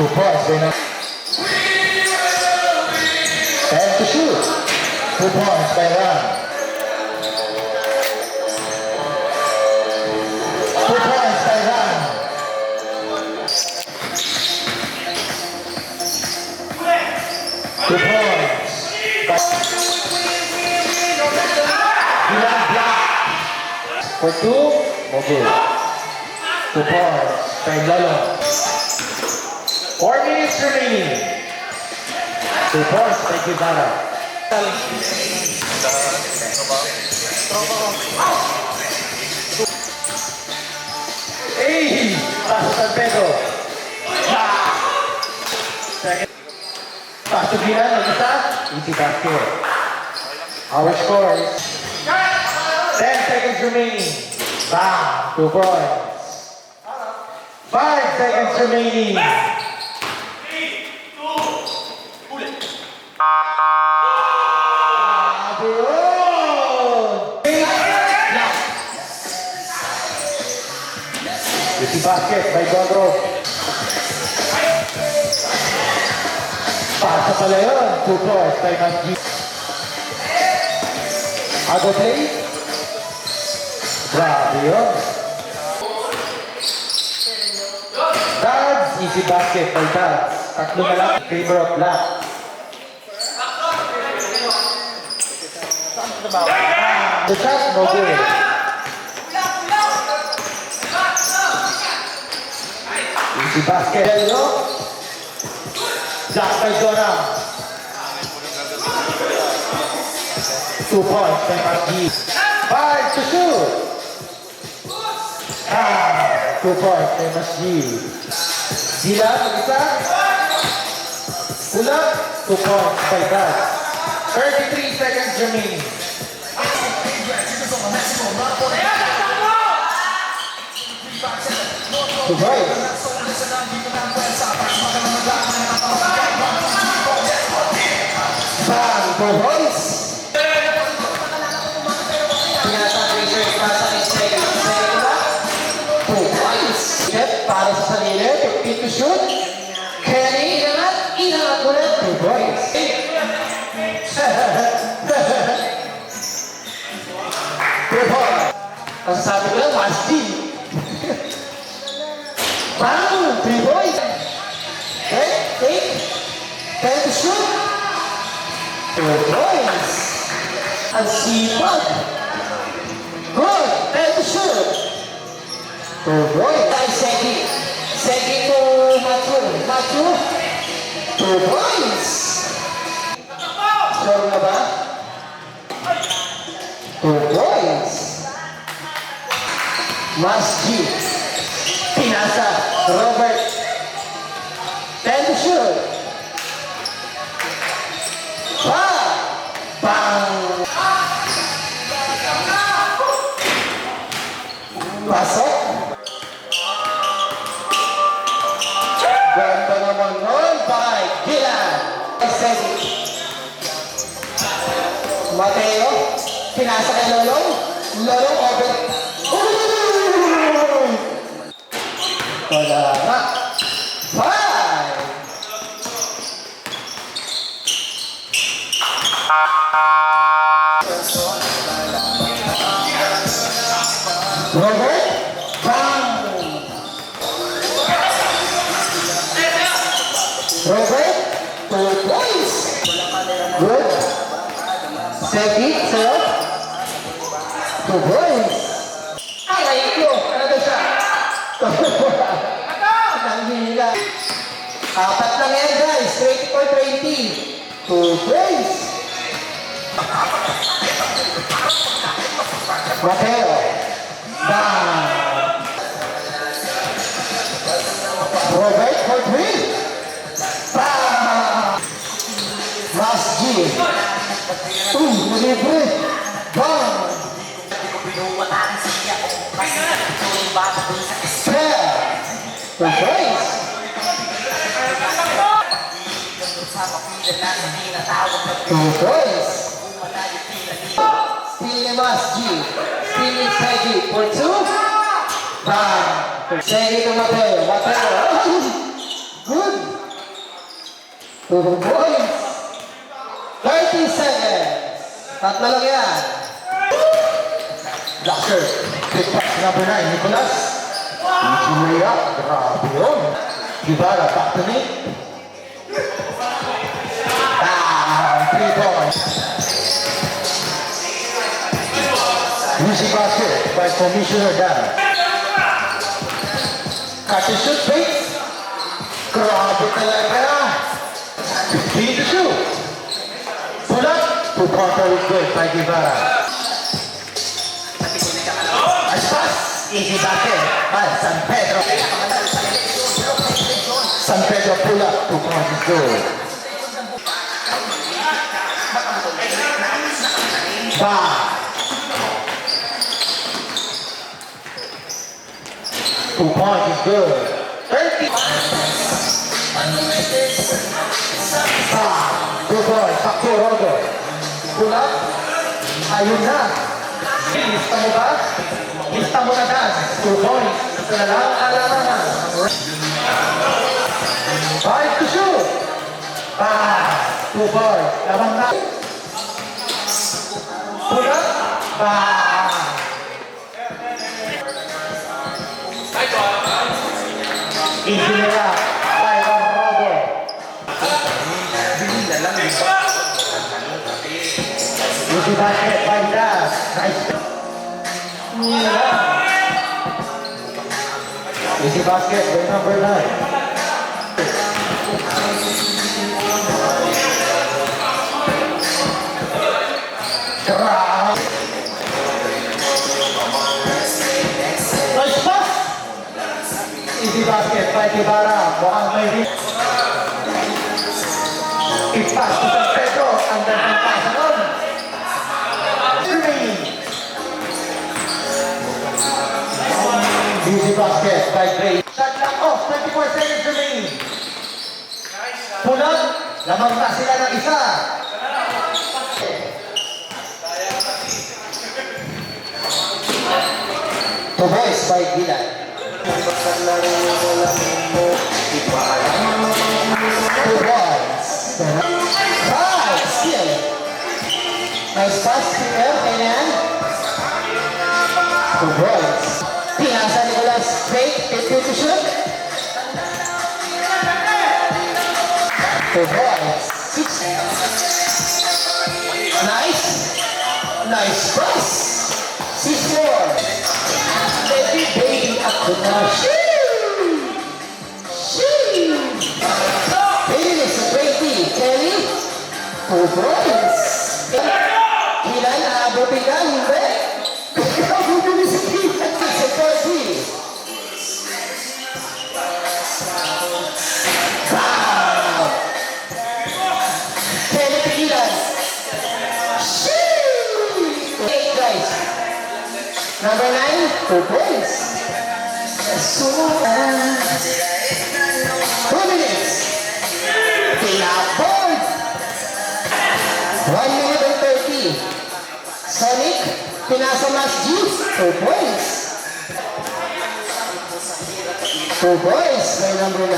2 points. Time to shoot. 2 points by Ram. 2 points by Ram. 2 points. Ilan block. For 2, Mogul. 2 points by Lolo. 4 minutes remaining. 2 points by Guevara. Hey! Paso San Pedro. Paso Giran, mag-isa. Easy basket. Our score is 10 seconds remaining. Bam! 2 points. 5 seconds remaining. Easy basket by Gondro. Pasa pala yun. 2 points by Masji. Ago play. Grabe yun. Dads, easy basket by Dads. Tatlo na lang. Favor of black. The shot, no good. Easy basket. Hello. Black by Dora. 2 points by Masji. 5 to shoot. 2 points by Masji. Sila, mag-isa. Pula, 2 points by Dad. 33 seconds remaining. To Bryce. Bang for Bryce. Para sa sarili, 15 to shoot. Kenny, inangat ulit. 2 points. 2 points. Masasabi ko lang, Masji. Bang! 3 points. Okay, 10 to shoot. 2 points. Ang sipag. Good. 10 to shoot. 2 points. Segi to Matthew. 2 points. Sure na ba? 2 points. Masji. Pinasa. Robert. 10 to shoot. Bang! Pasok. Ganda naman nun by Gilan. Mateo. Pinasa kay Lolong. Lolong over. Wala na. 5. Robert. Bang. Robert. 2 points. Good. Segi. 2 points. Ay, ito. Ano ba siya? Nanghihila. 4 lang yan, guys. 20 for 20. 2 points. Mateo. Bang. Robert for 3. Bang. Masji. Libre. Bang. Fair. 2 points. Two points. Still Masji. Still Segi for 2. Bang. Segi to Mateo. Mateo. Good. 2 points. 30 seconds. Tatlo lang yan. Blocker. Quick pass number 9, Nicolas. Easy layup. Grabe yun. Guevara, back to me. 3 points. Easy basket by Commissioner Dan. Cut to shoot, please. Grabe talaga. 15 to shoot. Pull up. 2 counter is good by Guevara. Nice pass. Easy basket by San Pedro. San Pedro pull up. 2 counter is good. Bang. 2 points is good. 30. Good boy. Back to Rodo. Pull up. Ayun na. Lista mo ba? Lista mo na Dan. 2 points. Ito na lang alaman na. 5 to shoot. 2 points. Lamang na. Pull up. Easy nila. Byron Rodo. Easy basket by Das. Nice. Easy basket by number 9. Nice pass. Easy basket by Guevara. Mukhang may hit. I-pass to San Pedro. Ang gandang pasa nun. Easy basket by Gray. Shot lang off. 24 seconds remaining. Pull up. Lamang na sila ng isa. Two boys by Gilan. Two boys. Steal. Nice pass. Kailan? Two boys. Pinasa Nicolas. Fake. 50 to shoot. Two boys. 6. Nice. Nice pass. 6-4. Every baby up to now. Finish 20. Kelly. 2 points. Ilan aabutin ka? Hindi. Aabutin si Kilan. 40. Kelly Pigilan. 8 guys. Number 9, 2 points. 2 minutes. Pinapon. 1 minute and 30. Sonic, pinasa Mas G, 2 points. 2 points by number 9.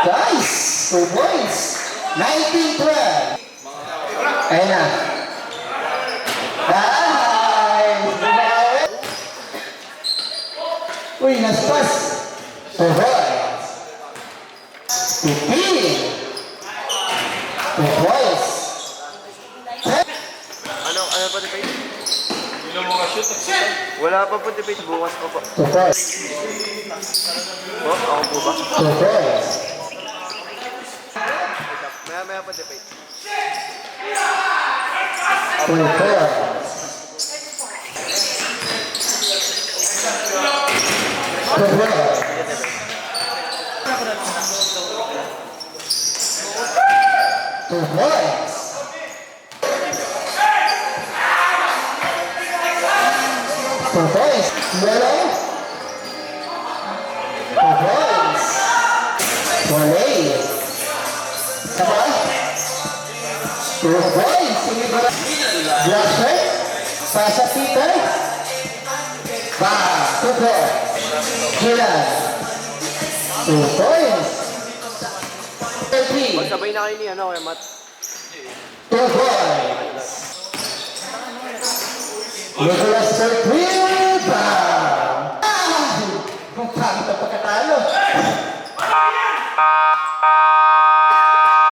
Guys, 2 points. 19-12. Ayun na. Uy, naspas. Two boys. 15. 2 boys. Ano pa debate? Wala pa po debate, bukas pa po. 2 boys. Po, ako po ba? 2 boys. Maya pa debate. 2 boys. 2 boys. 2 boys. 2 boys. Yellow. 2 boys. 1A. Saba. 2 boys. Sige ba? Black shirt. Pasa Peter. Ba. 2 boys. Gilan. 2 points. 30. Magsabay na kayo ni ano, kay Matt. 2 points. Nicholas Serpil. Bang! Kung pangit ang pagkatalo.